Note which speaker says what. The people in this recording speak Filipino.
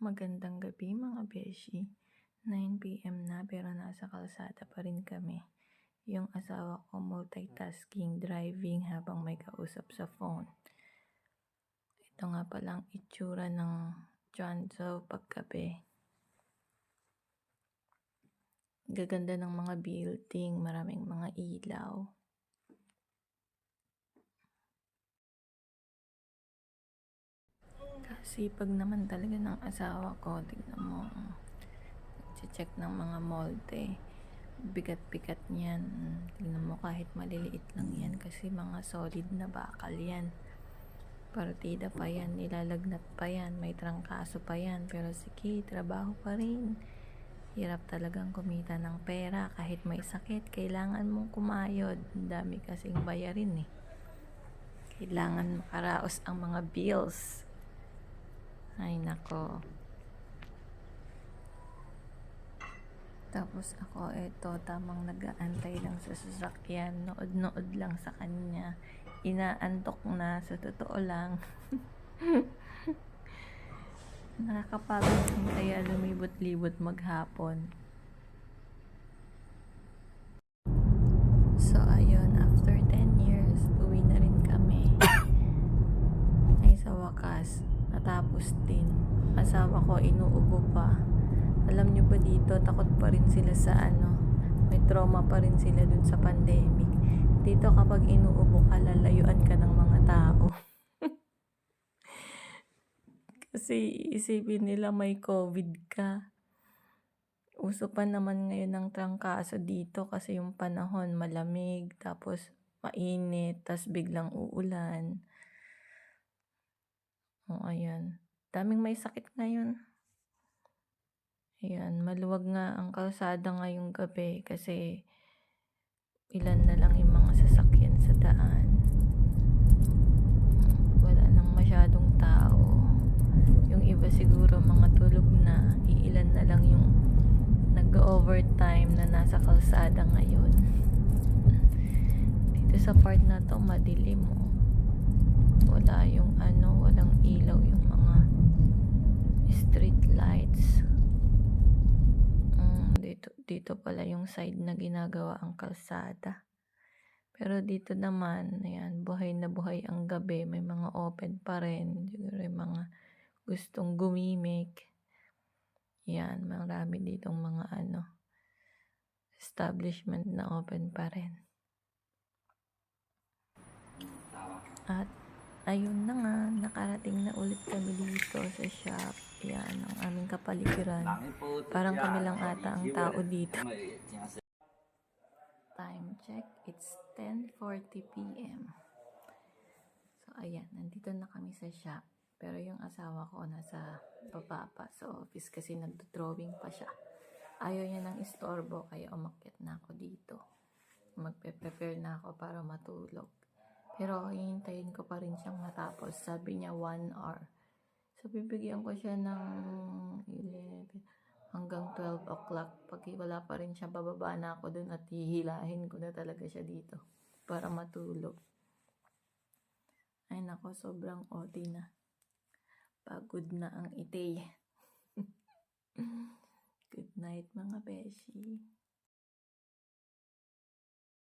Speaker 1: Magandang gabi mga beshi. 9 PM na pero nasa kalsada pa rin kami. Yung asawa ko multitasking, driving habang may kausap sa phone. Ito nga palang itsura ng Tianzhou paggabi. Gaganda ng mga building, maraming mga ilaw. Sipag naman talaga ng asawa ko. Tignan mo, check ng mga molde. Bigat-bigat niyan. Tignan mo kahit maliliit lang yan kasi mga solid na bakal yan. Partida pa yan, nilalagnat pa yan, may trangkaso pa yan. Pero sige, trabaho pa rin. Hirap talagang kumita ng pera kahit may sakit. Kailangan mong kumayod. Ang dami kasing bayarin eh. Kailangan makaraos ang mga bills. Ay nako. Tapos ako tamang nag-aantay lang sa sasakyan, nood-nood lang sa kanya. Inaantok na sa totoo lang. Nakakapagod din kaya lumibot-libot maghapon. So ayun, after 10 years, uwi na rin kami. Ay sa wakas, natapos din. Asawa ko inuubo pa. Alam nyo ba dito, takot pa rin sila sa may trauma pa rin sila dun sa pandemic. Dito kapag inuubo ka, lalayuan ka ng mga tao. Kasi isipin nila may COVID ka. Uso pa naman ngayon ng trangkaso dito kasi yung panahon malamig, tapos mainit, tapos biglang uulan. O ayan, daming may sakit ngayon. Ayan, maluwag nga ang kalsada ngayong gabi kasi ilan na lang yung mga sasakyan sa daan. Wala nang masyadong tao. Yung iba siguro mga tulog na, iilan na lang yung nag-overtime na nasa kalsada ngayon. Dito sa part na to madilim oh. Wala yung walang ilaw yung mga street lights. Dito pala yung side na ginagawa ang kalsada. Pero dito naman, ayan, buhay na buhay ang gabi. May mga open pa rin. Siguro yung mga gustong gumimik. Yan, marami ditong mga establishment na open pa rin. At ayun na nga, nakarating na ulit kami dito sa shop. Yan, ang aming kapaligiran. Parang kami lang ata ang tao dito. Time check, it's 10:40 PM. So ayan, nandito na kami sa shop. Pero yung asawa ko nasa baba pa sa office kasi nagdo-drawing pa siya. Ayaw niya ng istorbo kaya umakyat na ako dito. Magpe-prepare na ako para matulog. Pero hihintayin ko pa rin siyang matapos. Sabi niya 1 hour. So bibigyan ko siya ng 11 hanggang 12 o'clock. Pag wala pa rin siya, bababa na ako dun at hihilahin ko na talaga siya dito para matulog. Ay nako, sobrang OT na. Pagod na ang itay. Good night mga beshi.